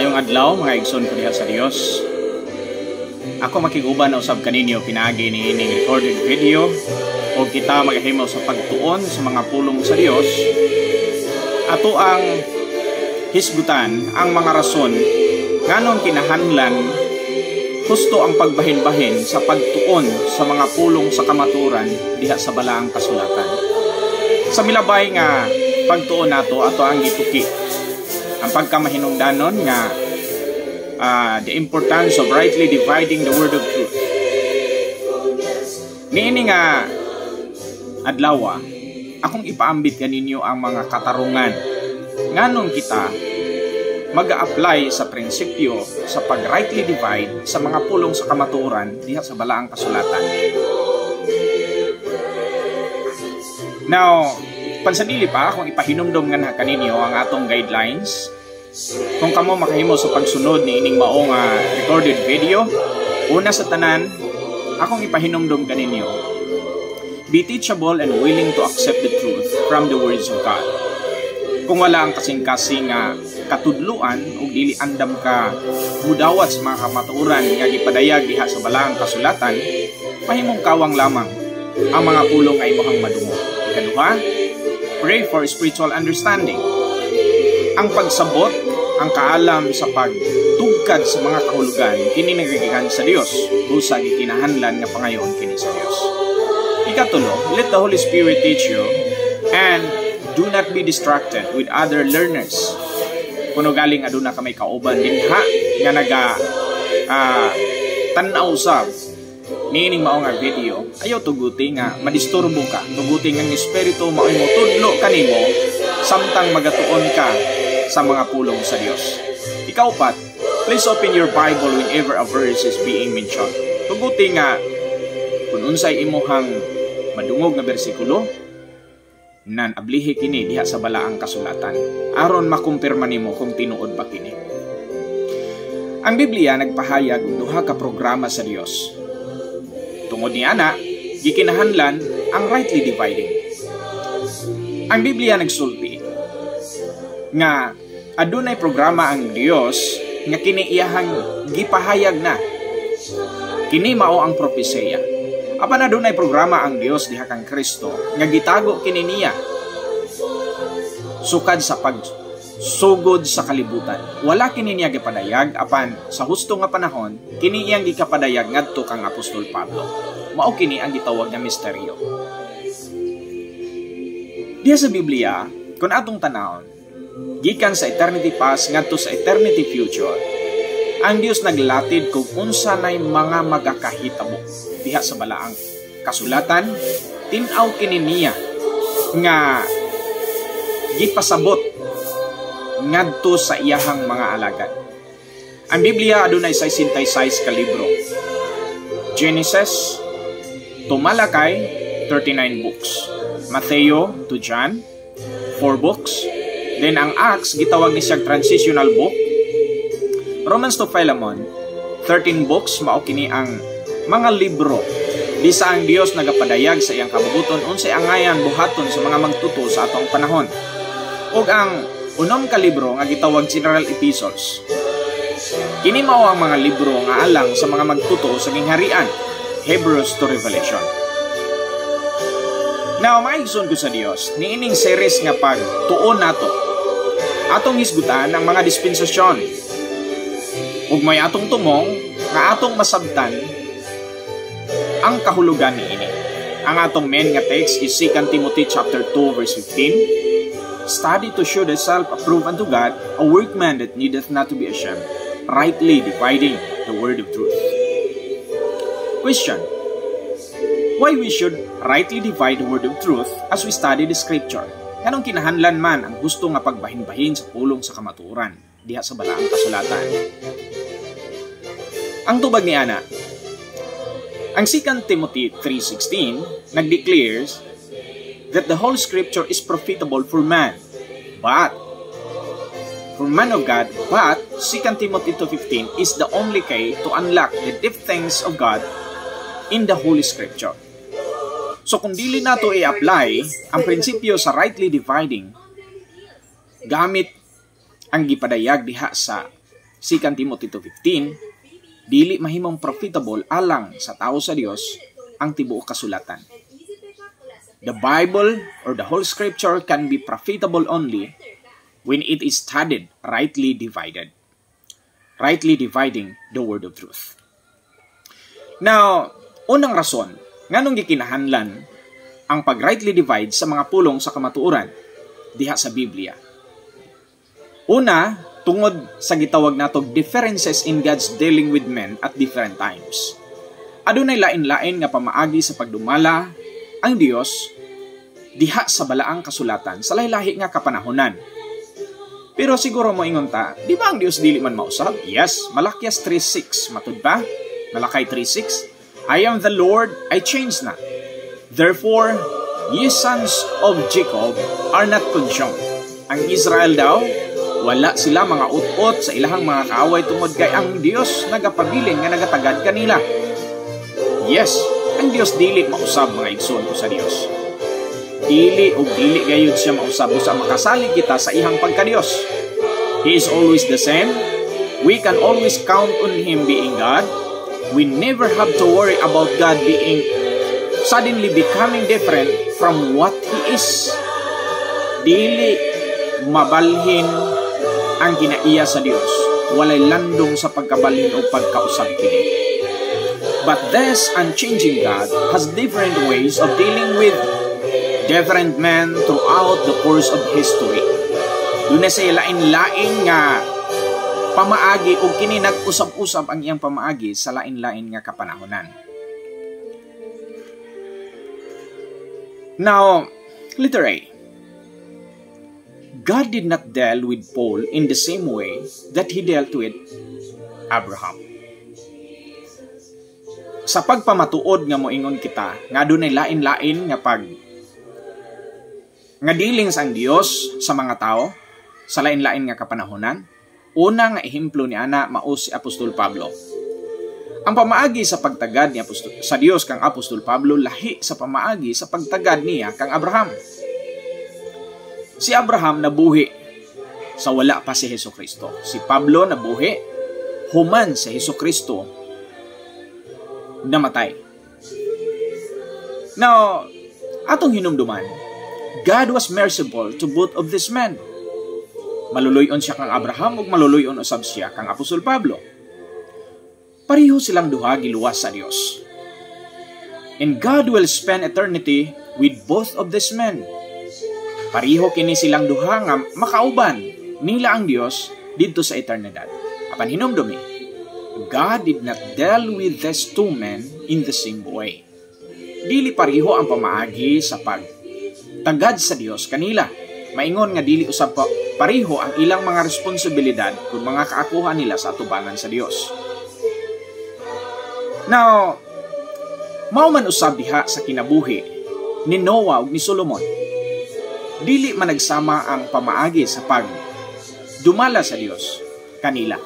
Mayong adlaw mga igsoon ko diha sa Dios. Ako makiguban usab kaninyo pinaagi ni ining recorded video o kita magahimaw sa pagtuon sa mga pulong sa Dios. Ato ang hisgutan ang mga rason nganon kinahanglan husto ang pagbahin-bahin sa pagtuon sa mga pulong sa kamaturan diha sa balaang kasulatan. Sa milabay nga pagtuon nato ato ang gituki ang pagkamahinungdanon nga the importance of rightly dividing the word of truth. Niini nga adlaw akong ipaambit kaninyo ang mga katarungan nganon kita mag-a-apply sa prinsipyo sa pag-rightly divide sa mga pulong sa kamaturan diha sa balaang kasulatan. Now, pansanili pa akong ipahinumdom nga na kaninyo ang atong guidelines. Kung kamo makahimo sa pagsunod ni ining maong recorded video, una sa tanan, akong ipahinumdom kaninyo, be teachable and willing to accept the truth from the words of God. Kung wala ang kasing-kasing katudluan o dili andam ka mudawat sa mga kamaturan nga gipadayag diha sa balaang kasulatan, mahimong kawang lamang ang mga pulong ay imong madungo. Ikaduha, pray for spiritual understanding. Ang pagsabot, ang kaalam sa pagtugkad sa mga kahulugan kini nagagikan sa Dios, busa gikinahanglan nga pangayon kini sa Dios. Ikatulo, let the Holy Spirit teach you and do not be distracted with other learners. Kuno galing aduna ka may kauban dinha nga naga tan-aw usab niining mao nga video, ayaw tuguti nga madisturbo ka, tuguti nga ng espiritu mao mo tudlo kanimo samtang magatuon ka sa mga pulong sa Dios. Ikaupat, please open your Bible whenever a verse is being mentioned. Tuguti nga kung unsay imuhang madungog nga bersikulo nan ablihi kini diha sa balaang kasulatan aron makumpirma nimo kung tinuod ba kini. Ang Biblia nagpahayag og duha ka programa sa Dios. Tungod ni ana, gikinahanglan ang rightly dividing. Ang Biblia nagsulti nga adunay programa ang Dios nga kini iyahang gipahayag na. Kini mao ang propesiya. Apan adunay programa ang Dios diha kang Kristo nga gitago kini niya sukad sa pagsugod sa kalibutan. Wala kini niya gipadayag apan sa husto nga panahon kini iyang gikapadayag ngadto kang Apostol Pablo. Mao kini ang gitawag nga misteryo. Diha sa Biblia, kung atong tanawon, gikan sa eternity past ngadto sa eternity future, ang Dios naglatid kung unsa nay mga magakahitabo diha sa balaang kasulatan. Tin-aw kini niya nga gipasabot ngadto sa iyahang mga alagad. Ang Biblia adunay 66 ka libro. Genesis to Malakay, 39 books. Mateo to John, 4 books. Then ang Acts gitawag ni siyang transitional book. Romans to Philemon, 13 books. Mao kini ang mga libro di sa ang Dios nagapadayag sa iyang kabubuton unsay angayan buhaton sa mga magtuto sa atong panahon. Ug ang unom ka libro nga gitawag General Epistles. Kini mao ang mga libro nga alang sa mga magtuto sa gingharian, Hebrews to Revelation. Now, maigsoon ko sa Dios, niining series nga pagtuon nato atong hisgutan ang mga dispensasyon. Ug may atong tumong nga atong masabtan ang kahulugan niini. Ang atong main nga text is 2 Timothy chapter 2 verse 15. Study to show thyself approved unto God, a workman that needeth not to be ashamed, rightly dividing the word of truth. Question: why we should rightly divide the word of truth as we study the scripture? Anong kinahanglan man ang gusto nga pagbahin-bahin sa pulong sa kamaturan diha sa balaang kasulatan? Ang tubag ni ana, ang 2 Timothy 3:16 nagdeclares that the whole scripture is profitable for man, but for man of God, but 2 Timothy 2:15 is the only key to unlock the deep things of God in the Holy Scripture. So kung dili nato i-apply ang prinsipyo sa rightly dividing gamit ang gipadayag diha sa 2 Timothy 2:15, dili mahimong profitable alang sa tao sa Dios ang tibuok kasulatan. The Bible or the whole scripture can be profitable only when it is studied, rightly dividing the word of truth. Now, unang rason, nganong gikinahanglan ang pag-rightly divide sa mga pulong sa kamatuoran diha sa Biblia. Una, tungod sa gitawag natog differences in God's dealing with men at different times. Adunay lain-lain nga pamaagi sa pagdumala ang Dios diha sa balaang kasulatan sa lahi-lahi nga kapanahonan. Pero siguro mo ingon ta, di ba ang Dios dili man mausab? Yes, Malakias 3:6 matud ba? Malakay 3:6, I am the Lord, I change not. Therefore, ye sons of Jacob are not consumed. Ang Israel daw, wala sila mga ut-ut sa ilahang mga kaaway tungod kay ang Dios nagapabiling nga nagatagad kanila. Yes, ang Dios dili mausab mga igsoon ko sa Dios. Dili gayud siya mausab sa makasalig kita sa ihang pagka-Dios. He is always the same. We can always count on Him being God. We never have to worry about God being suddenly becoming different from what He is. Dili mabalhin ang kinaiya sa Dios. Walay landong sa pagkabalhin o pagkausab kini. But this unchanging God has different ways of dealing with different men throughout the course of history. Doon na sa lain-lain nga pamaagi o kini nag-usab-usab ang iyang pamaagi sa lain-lain nga kapanahonan. Now, letter A. God did not deal with Paul in the same way that He dealt with Abraham. Sa pagpamatuod nga moingon kita, nga dunay lain-lain nga nga dealings ang Dios sa mga tao sa lain-lain nga kapanahonan. Una nga ehemplo ni ana mao si Apostol Pablo. Ang pamaagi sa pagtagad ni sa Dios kang Apostol Pablo lahi sa pamaagi sa pagtagad niya kang Abraham. Si Abraham nabuhi sa wala pa si Hesukristo. Si Pablo nabuhi human sa Hesukristo namatay. Now, atong hinumduman, God was merciful to both of these men. Maluluyon siya kang Abraham ug maluluyon usab siya kang Apostol Pablo. Pareho silang duha giluwas sa Dios. And God will spend eternity with both of these men. Pareho kini silang duha nga makauban nila ang Dios didto sa eternidad. Apan hinumdumi, God did not deal with these two men in the same way. Dili pareho ang pamaagi sa pagtagad sa Dios kanila. Maingon nga dili usab pareho ang ilang mga responsibilidad kung mga kaakuha nila sa atubangan sa Dios. Now, mao man usab diha sa kinabuhi ni Noah ug ni Solomon. Dili man nagsama ang pamaagi sa dumala sa Dios kanila.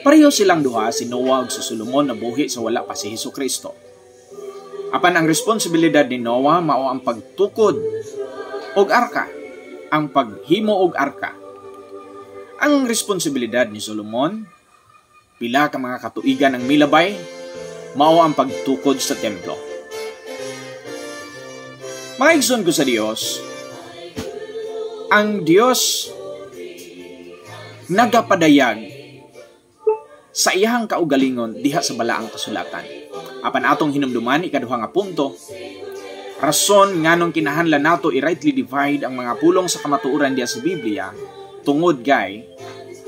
Pareho silang duha, si Noah ug si Solomon, nabuhi sa wala pa si Hesukristo. Apan ang responsibilidad ni Noah mao ang pagtukod og arka, ang paghimo og arka. Ang responsibilidad ni Solomon, pila ka mga katuigan ang milabay, mao ang pagtukod sa templo. Mga igsoon ko sa Dios, ang Dios nagapadayag sa iyang kaugalingon diha sa balaang kasulatan. Apan atong hinumduman ikaduha nga punto, rason nganong kinahanglan nato i-rightly divide ang mga pulong sa kamatuoran diha sa Biblia tungod gay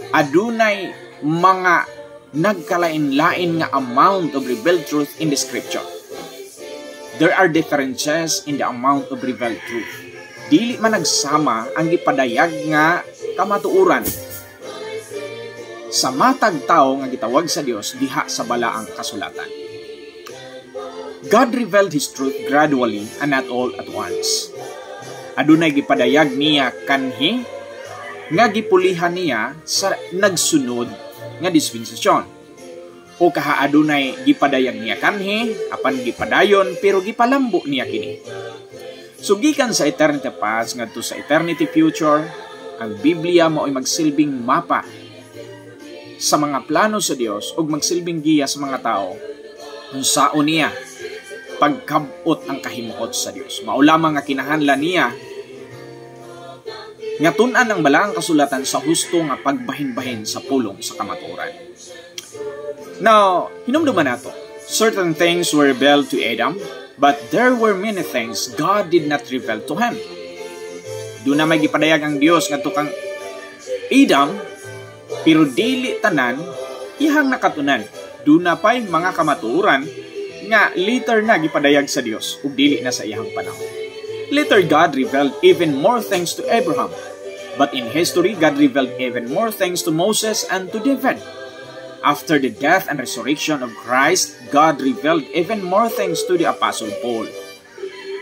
adunay mga nagkalain-lain nga amount of revealed truth in the scripture. There are differences in the amount of revealed truth. Dili man nagsama ang gipadayag nga kamatuoran sa matag tao nga gitawag sa Dios diha sa balaang kasulatan. God revealed His truth gradually and not all at once. Adunay gipadayag niya kanhi nga gipulihan niya sa nagsunod nga dispensasyon. O kaha adunay gipadayag niya kanhi apan gipadayon pero gipalambo niya kini. So gikan sa eternity past ngadto sa eternity future, ang Biblia mao ay magsilbing mapa sa mga plano sa Dios ug magsilbing giya sa mga tao kung saon niya pagkabot ang kahimuot sa Dios. Mao lamang nga kinahanglan niya nga tun-an ang balaang kasulatan sa husto nga pagbahin-bahin sa pulong sa kamatuoran. Now, hinumduman nato, certain things were revealed to Adam, but there were many things God did not reveal to him. Doon na may gipadayag ang Dios ngadto kang Adam, pero dili tanan ihang nakatunan. Doon na pa'y mga kamatuoran nga later na gipadayag sa Dios ug dili na sa iyang panahon. Later, God revealed even more things to Abraham. But in history, God revealed even more things to Moses and to David. After the death and resurrection of Christ, God revealed even more things to the Apostle Paul.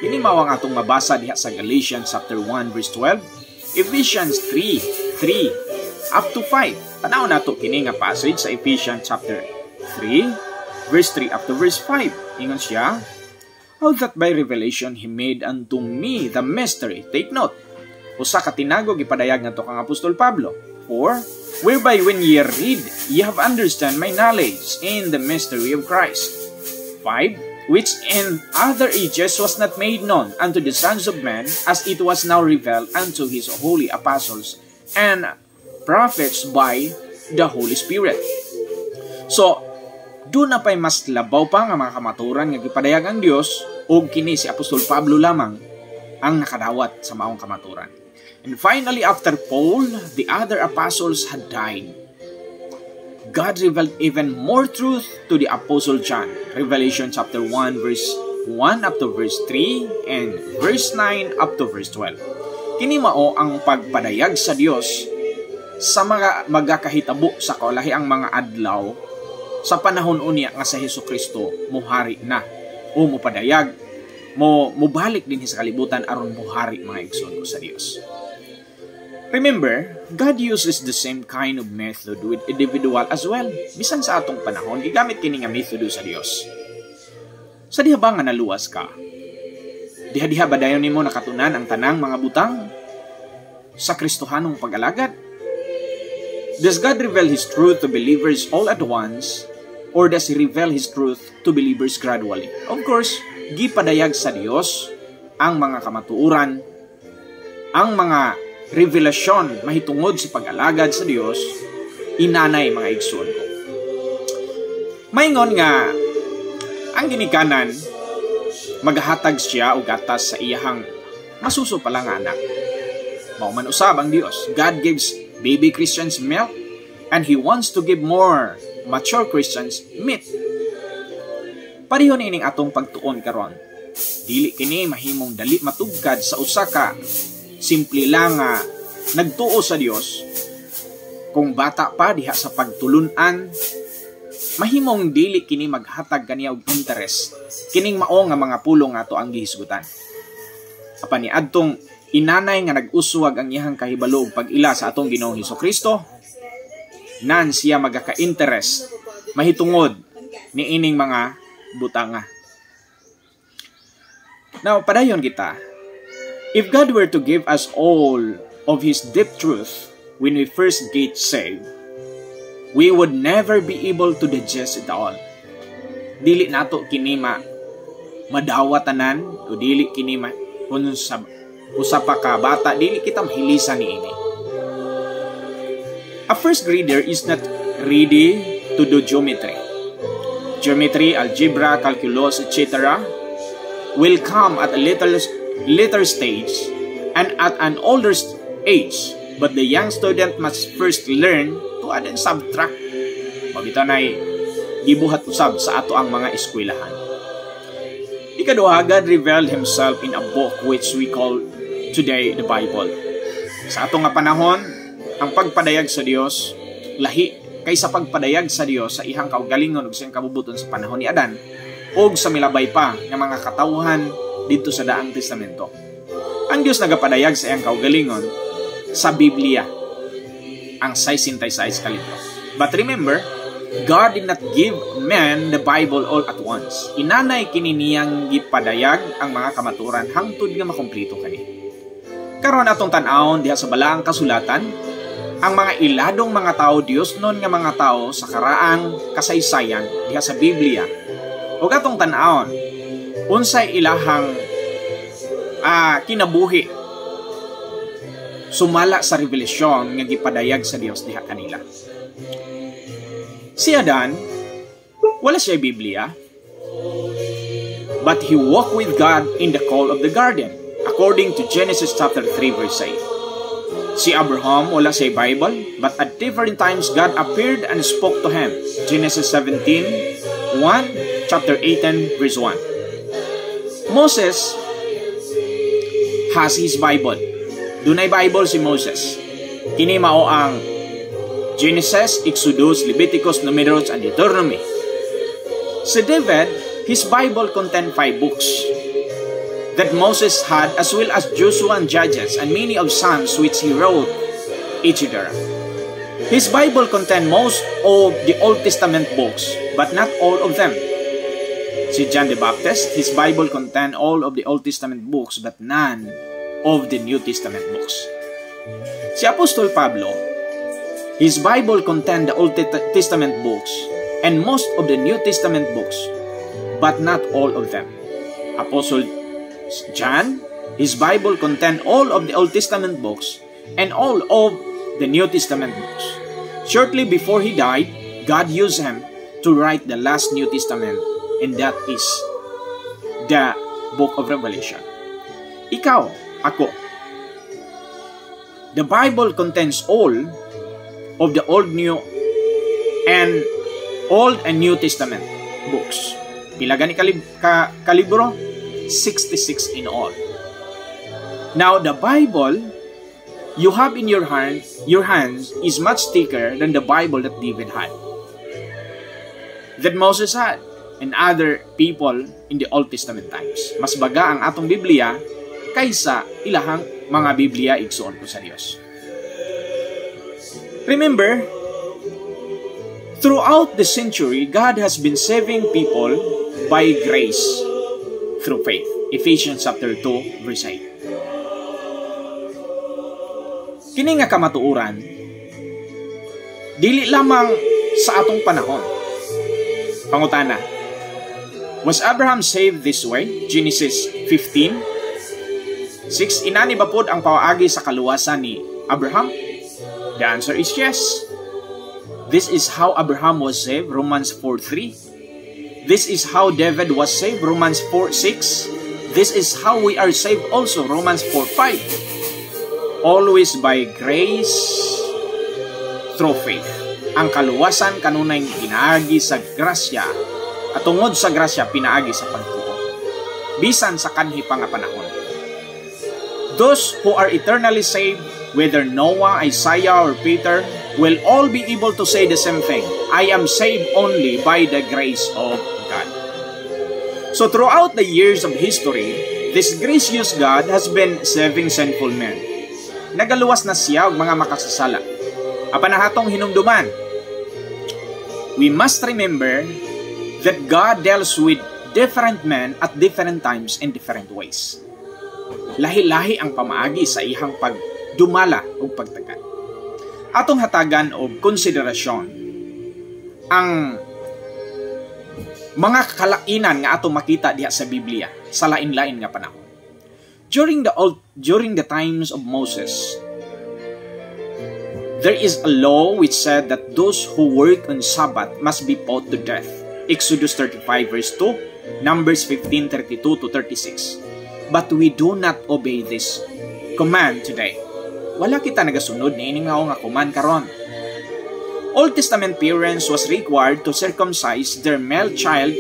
Kini mao ang atong mabasa diha sa Galatians chapter 1 verse 12, Ephesians 3 up to 5. Tanaw nato kini nga passage sa Ephesians chapter 3 verse 3 up to verse 5. Ingon siya, how that by revelation He made unto me the mystery. Take note, usa ka tinagog ipadayag ngadto kang Apostol Pablo. For, whereby when ye read, ye have understand my knowledge in the mystery of Christ. 5, which in other ages was not made known unto the sons of men, as it was now revealed unto His holy apostles and prophets by the Holy Spirit. So, doon na pa'y mas labaw pa nga mga kamaturan nga gipadayag ang Dios o kini si Apostol Pablo lamang ang nakadawat sa maong kamaturan. And finally, after Paul, the other apostles had died. God revealed even more truth to the Apostle John. Revelation chapter 1 verse 1 up to verse 3 and verse 9 up to verse 12. Kini mao ang pagpadayag sa Dios sa mga magakahitabo sa kaulahiang mga adlaw sa panahon unya nga sa Hesukristo muhari na o mupadayag mubalik din sa kalibutan aron muhari mga igsoon sa Dios. Remember, God uses the same kind of method with individual as well. Bisan sa atong panahon, gigamit kini nga method sa Dios. Sa diha ba nga naluwas ka? Diha-diha ba dayon nimo nakatunan ang tanang mga butang sa Kristohanong pag-alagad? Does God reveal His truth to believers all at once, or does He reveal His truth to believers gradually? Of course, gipadayag sa Dios ang mga kamatuuran, ang mga revelasyon mahitungod sa pag-alagad sa Dios, inanay mga igsoon ko. Maingon nga, ang ginikanan, maghatag siya o gatas sa iyahang masuso pala nga anak. Mauman usab ang Dios. God gives baby Christians milk, and He wants to give more mature Christians meat. Pareho nining atong pagtuon karon. Dili kini mahimong dali matugkad sa usa ka simple lang nga nagtuo sa Dios. Kung bata pa diha sa pagtulunan, mahimong dili kini maghatag kaniya og interest. Kining mao nga mga pulong ato ang gihisgutan. Apan ni adtong inanay nga nag-uswag ang iyang kahibalo ug pag-ila sa atong Ginoong Hesukristo, nan siya magaka-interest mahitungod ni ining mga butanga. Now, padayon kita. If God were to give us all of His deep truth when we first get saved, we would never be able to digest it all. Dili nato kini madawatanan o dili kini kung usa pa ka bata, dili kita mahilisan niini. A first grader is not ready to do geometry. Geometry, algebra, calculus, etc. will come at a later stage and at an older age. But the young student must first learn to add and subtract. Mabito na'y gibuhat usab sa ato ang mga eskwelahan. Ikaduha, God revealed Himself in a book which we call today the Bible. Sa ato nga panahon, ang pagpadayag sa Dios lahi kaysa pagpadayag sa Dios sa ihang kaugalingon ug siyang kabubuton sa panahon ni Adan ug sa milabay pa nga mga katawhan dito sa Daang Testamento. Ang Dios nagapadayag sa iyang kaugalingon sa Biblia, ang 66 ka libro. But remember, God did not give man the Bible all at once. Inanay kini niyang gipadayag ang mga kamaturan hangtod nga makumpleto kani. Karon atong tan-awon diha sa balaang kasulatan, ang mga iladong mga tao, Dios nun nga mga tao sa karaang kasaysayan diha sa Biblia. Ug atong tan-awon unsay ilahang kinabuhi sumala sa revelasyon nga gipadayag sa Dios diha kanila. Si Adan, wala siya Biblia, but he walked with God in the cool of the garden, according to Genesis chapter 3 verse 8. Si Abraham, wala siya Bible, but at different times God appeared and spoke to him. Genesis 17:1, chapter 18 verse 1. Moses has his Bible. Dunay Bible si Moses. Kini mao ang Genesis, Exodus, Leviticus, Numbers, and Deuteronomy. Si David, his Bible contained 5 books that Moses had, as well as Joshua and Judges, and many of Psalms which he wrote, etc. His Bible contained most of the Old Testament books, but not all of them. Si John the Baptist, his Bible contained all of the Old Testament books, but none of the New Testament books. Si Apostol Pablo, his Bible contained the Old Testament books and most of the New Testament books, but not all of them. Apostle John, his Bible contained all of the Old Testament books and all of the New Testament books. Shortly before he died, God used him to write the last New Testament, and that is the book of Revelation. Ikaw, ako. The Bible contains all of the Old and New Testament books. Pila gani kalibro? 66 in all. Now, the Bible you have in your hands is much thicker than the Bible that David had, that Moses had, and other people in the Old Testament times. Mas baga ang atong Biblia kaysa ilahang mga Biblia igsuon ko sa Dios. Remember, throughout the century, God has been saving people by grace through faith. Ephesians chapter 2 verse 8. Kini nga kamatuoran, dili lamang sa atong panahon. Pangutana, was Abraham saved this way? Genesis 15:6. Inani ba pod ang pawaagi sa kaluwasan ni Abraham? The answer is yes. This is how Abraham was saved, Romans 4:3. This is how David was saved, Romans 4:6. This is how we are saved also, Romans 4:5. Always by grace through faith. Ang kaluwasan kanunay pinaagi sa grasya, at tungod sa grasya pinaagi sa pagtuo, bisan sa kanhi pa nga panahon. Those who are eternally saved, whether Noah, Isaiah, or Peter, will all be able to say the same thing. I am saved only by the grace of God. So throughout the years of history, this gracious God has been saving sinful men. Nagaluwas na siya og mga makasasala. Apan nahatong hinumduman, we must remember that God deals with different men at different times in different ways. Lahi-lahi ang pamaagi sa ihang pagdumala o pagtagad. Atong hatagan og konsiderasyon ang mga kalainan nga atong makita diha sa Biblia sa lain-lain nga panahon. During the times of Moses, there is a law which said that those who work on Sabbath must be put to death. Exodus 35 verse 2, Numbers 15:32-36. But we do not obey this command today. Wala kita nagasunod ni ining nga command karon. Old Testament parents was required to circumcise their male child,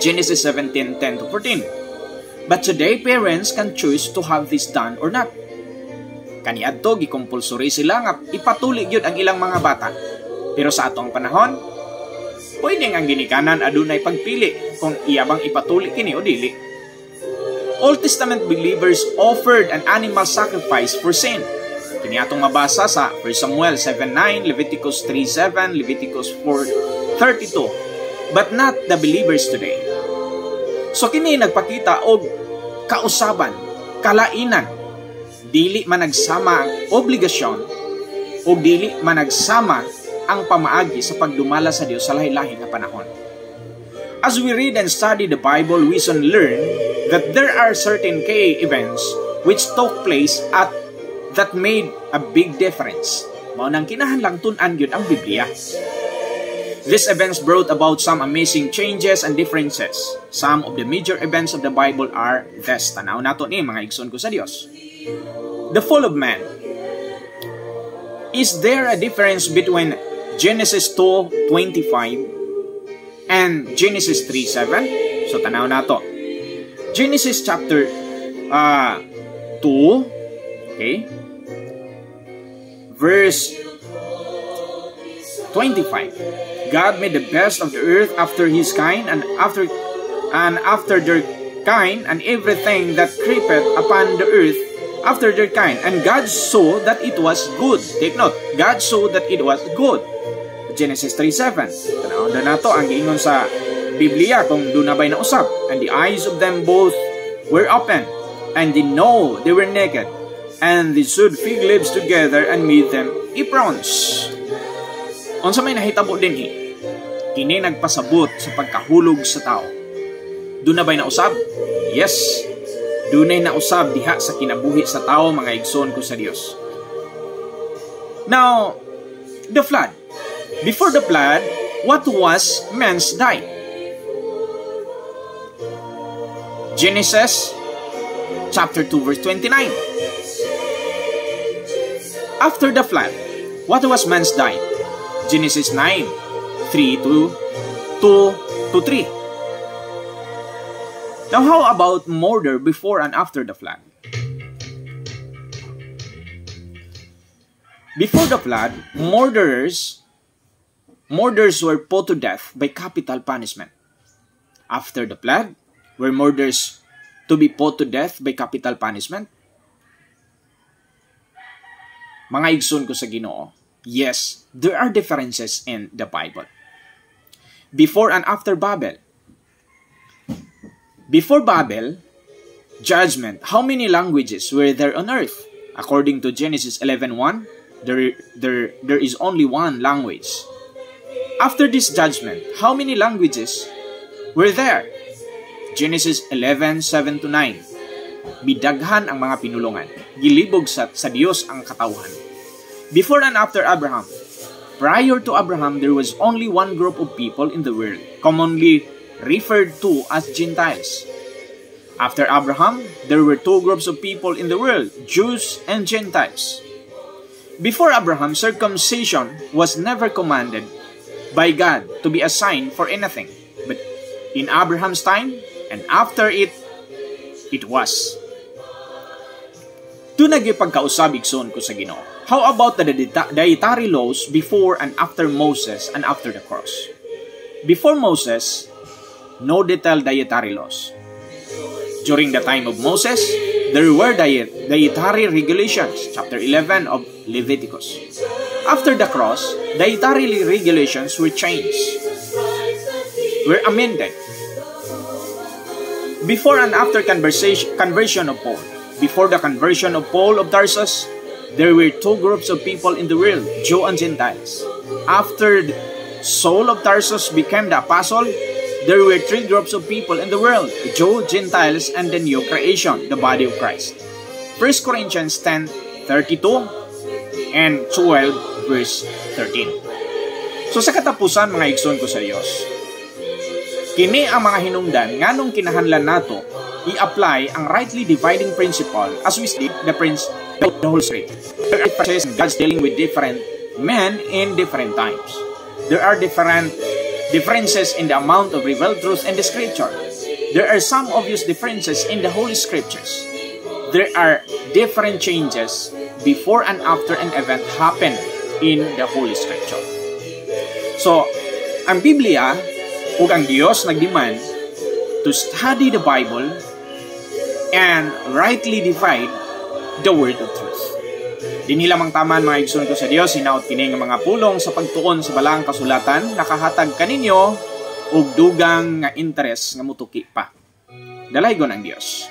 Genesis 17:10-14. But today parents can choose to have this done or not. Kaniadto gikompulsory sila nga ipatuli gyud ang ilang mga bata. Pero sa atong panahon, pwede ang ginikanan adunay pagpili kung iya bang ipatuli kini o dili. Old Testament believers offered an animal sacrifice for sin. Kini atong mabasa sa 1 Samuel 7:9, Leviticus 3:7, Leviticus 4:32. But not the believers today. So kini nagpakita og kausaban, kalainan, dili man nagsama ang obligasyon ug dili managsama ang pamaagi sa pagdumala sa Dios sa lahi-lahi nga panahon. As we read and study the Bible, we soon learn that there are certain key events which took place that made a big difference. Mao nang kinahanglang tun-an gyud ang Biblia. These events brought about some amazing changes and differences. Some of the major events of the Bible are this. Tanaw nato ni mga igsoon ko sa Dios. The fall of man. Is there a difference between Genesis 2:25 and Genesis 3:7? So tanaw nato. Genesis chapter 2, okay? Verse 25. God made the best of the earth after his kind, and after their kind, and everything that creepeth upon the earth after their kind. And God saw that it was good. Take note, God saw that it was good. Genesis 3:7. Tanaw na nato ang giingon sa Biblia kung doon na ba'y nausap. And the eyes of them both were open, and they know they were naked, and they sewed fig leaves together and made them aprons. Unsa may nahitabo din kini nagpasabot sa pagkahulog sa tao. Doon na ba'y nausab? Yes. Doon ay nausab diha sa kinabuhi sa tao, mga igsoon ko sa Dios. Now, the flood. Before the flood, what was man's diet? Genesis chapter 2 verse 29. After the flood, what was man's diet? Genesis 9:3 to 2-3. Now, how about murder before and after the flood? Before the flood, murderers were put to death by capital punishment. After the flood, were murderers to be put to death by capital punishment? Mga igsoon ko sa Ginoo, yes, there are differences in the Bible. Before and after Babel. Before Babel, judgment, how many languages were there on earth? According to Genesis 11:1, there is only one language. After this judgment, how many languages were there? Genesis 11:7-9. Bidaghan ang mga pinulungan. Gilibog sa Dios ang katawhan. Before and after Abraham. Prior to Abraham, there was only one group of people in the world, commonly referred to as Gentiles. After Abraham, there were two groups of people in the world, Jews and Gentiles. Before Abraham, circumcision was never commanded by God to be a sign for anything. But in Abraham's time, and after it was. Doon nagipagkausab igsoon ko sa Ginoo. How about the dietary laws before and after Moses and after the cross? Before Moses, no detailed dietary laws. During the time of Moses, there were dietary regulations, chapter 11 of Leviticus. After the cross, dietary regulations were changed, were amended. Before and after conversion of Paul. Before the conversion of Paul of Tarsus, there were two groups of people in the world, Jew and Gentiles. After Saul of Tarsus became the apostle, there were three groups of people in the world, Jew, Gentiles, and the new creation, the body of Christ. 1 Corinthians 10:32 and 12 verse 13. So sa katapusan, mga igsoon ko sa Dios, kini ang mga hinungdan nganong kinahanglan nato i-apply ang rightly dividing principle as we speak the Holy Spirit. There are God's dealing with different men in different times. There are differences in the amount of revealed truth in the Scripture. There are some obvious differences in the Holy Scriptures. There are different changes before and after an event happen in the Holy Scripture. So, ang Biblia ug ang Dios nagdemand to study the Bible and rightly divide the word of truth. Dinhi lamang taman, mga igsoon ko sa Dios, hinaot kini nga mga pulong sa pagtuon sa balang kasulatan, nakahatag kaninyo og dugang nga interes nga mutuki pa. Dalaygon ang Dios.